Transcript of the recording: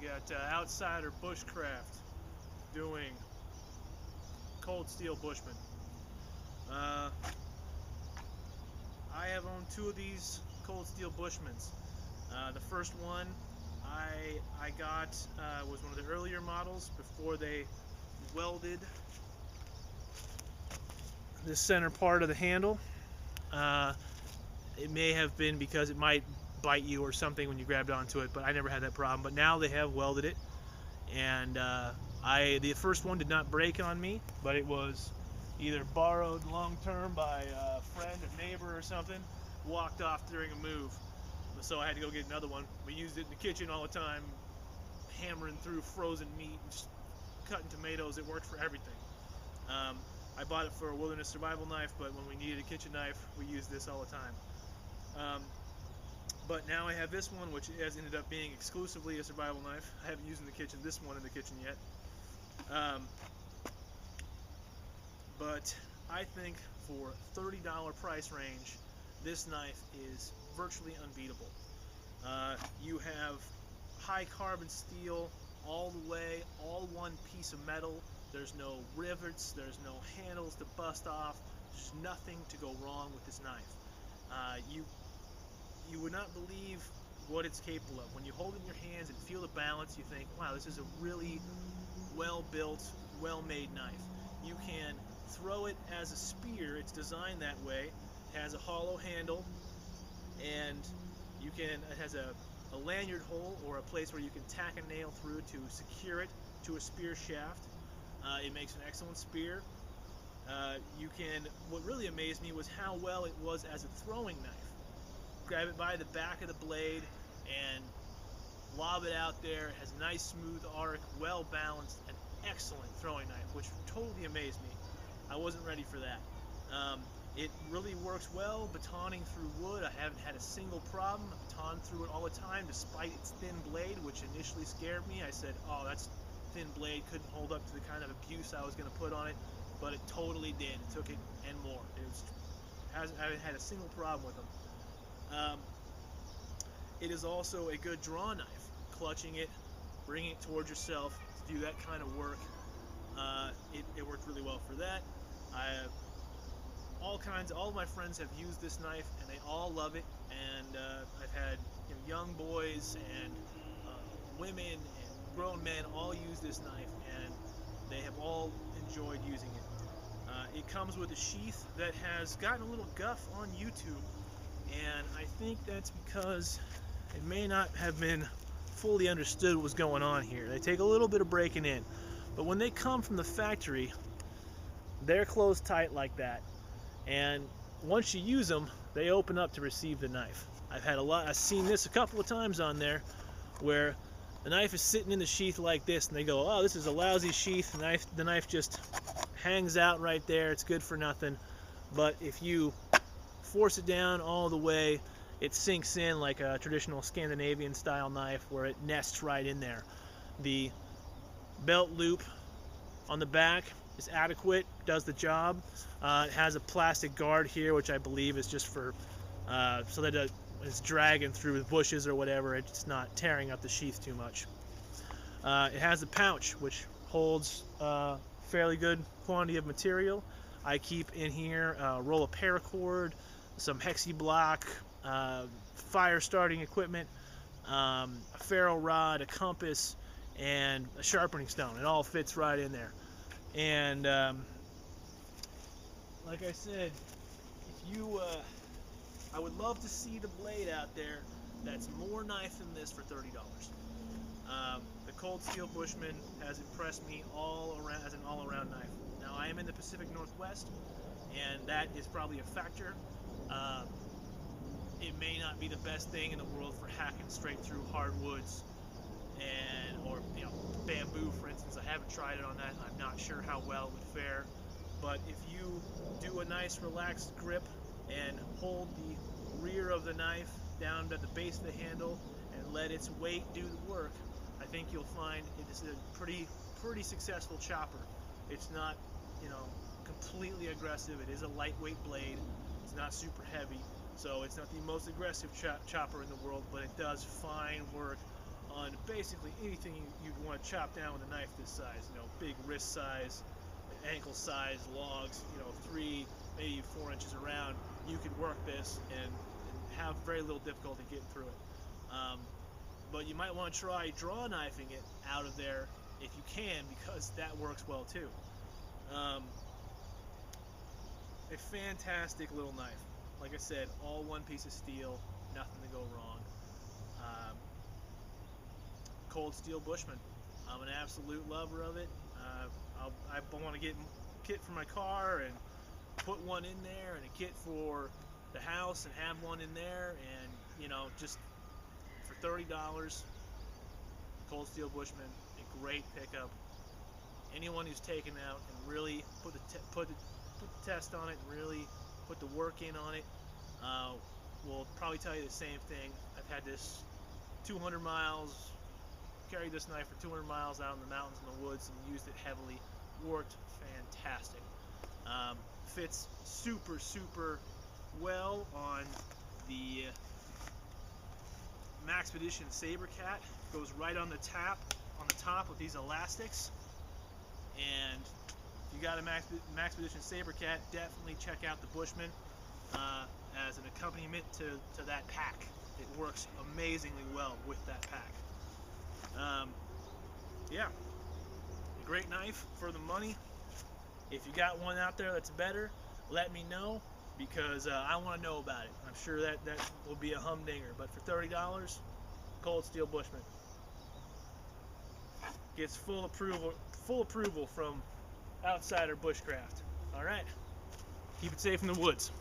got Outsider Bushcraft doing cold steel Bushman. Uh, I have owned two of these cold steel Bushmans. The first one I got was one of the earlier models before they welded the center part of the handle. Uh, it may have been because it might bite you or something when you grabbed onto it, but I never had that problem. But now they have welded it, and the first one did not break on me, but it was either borrowed long term by a friend, a neighbor, or something. Walked off during a move, so I had to go get another one. We used it in the kitchen all the time, hammering through frozen meat and just cutting tomatoes. It worked for everything. I bought it for a wilderness survival knife, but when we needed a kitchen knife, we used this all the time. But now I have this one, which has ended up being exclusively a survival knife. I haven't used this one in the kitchen yet. But I think for $30 price range, this knife is virtually unbeatable. You have high carbon steel all the way, all one piece of metal. There's no rivets, there's no handles to bust off. There's nothing to go wrong with this knife. You would not believe what it's capable of. When you hold it in your hands and feel the balance, you think, wow, this is a really well-built, well-made knife. You can throw it as a spear. It's designed that way. It has a hollow handle, and it has a lanyard hole, or a place where you can tack a nail through to secure it to a spear shaft. It makes an excellent spear. What really amazed me was how well it was as a throwing knife. Grab it by the back of the blade and lob it out there. It has a nice smooth arc, well balanced, an excellent throwing knife, which totally amazed me. I wasn't ready for that. It really works well batoning through wood. I haven't had a single problem. I baton through it all the time despite its thin blade, which initially scared me. I said, oh, that's thin blade, couldn't hold up to the kind of abuse I was going to put on it, but it totally did. It took it and more. I haven't had a single problem with them. It is also a good draw knife. Clutching it, bringing it towards yourself to do that kind of work. It worked really well for that. All of my friends have used this knife and they all love it. And I've had young boys and women and grown men all use this knife, and they have all enjoyed using it. It comes with a sheath that has gotten a little guff on YouTube, and I think that's because it may not have been fully understood what was going on here. They take a little bit of breaking in, but when they come from the factory, they're closed tight like that, and once you use them, they open up to receive the knife. I've seen this a couple of times on there, where the knife is sitting in the sheath like this, and they go, oh, this is a lousy sheath. The knife just hangs out right there. It's good for nothing. But if you force it down all the way, it sinks in like a traditional Scandinavian style knife, where it nests right in there. The belt loop on the back is adequate, does the job. It has a plastic guard here, which I believe is just for so that it's dragging through the bushes or whatever, it's not tearing up the sheath too much. It has a pouch which holds fairly good quantity of material. I keep in here a roll of paracord, some hexi block, fire starting equipment, a ferro rod, a compass, and a sharpening stone. It all fits right in there. And like I said, I would love to see the blade out there that's more knife than this for $30. The cold steel Bushman has impressed me all around as an all-around knife. Now, I am in the Pacific Northwest, and that is probably a factor. It may not be the best thing in the world for hacking straight through hardwoods or bamboo, for instance. I haven't tried it on that. I'm not sure how well it would fare. But if you do a nice relaxed grip and hold the rear of the knife down at the base of the handle and let its weight do the work, I think you'll find it is a pretty successful chopper. It's not, completely aggressive. It is a lightweight blade. It's not super heavy, so it's not the most aggressive chopper in the world, but it does fine work on basically anything you'd want to chop down with a knife this size. You know, big wrist size, ankle size logs. You know, 3, maybe 4 inches around. You could work this and have very little difficulty getting through it. But you might want to try draw knifing it out of there if you can, because that works well too. A fantastic little knife. Like I said, all one piece of steel, nothing to go wrong. Um, Cold steel Bushman. I'm an absolute lover of it. I want to get a kit for my car and put one in there, and a kit for the house and have one in there, and you know, just for $30, Cold steel Bushman, a great pickup. Anyone who's taken out and really put the test on it and really put the work in on it will probably tell you the same thing. I've had this 200 miles, carried this knife for 200 miles out in the mountains and the woods and used it heavily. Worked fantastic. Fits super well on the Maxpedition Sabercat. Goes right on the top with these elastics. And if you got a Maxpedition Sabercat, definitely check out the Bushman as an accompaniment to that pack. It works amazingly well with that pack. Yeah, great knife for the money. If you got one out there that's better, let me know, because I want to know about it. I'm sure that will be a humdinger. But for $30, Cold steel Bushman gets full approval from Outsider Bushcraft. All right, keep it safe in the woods.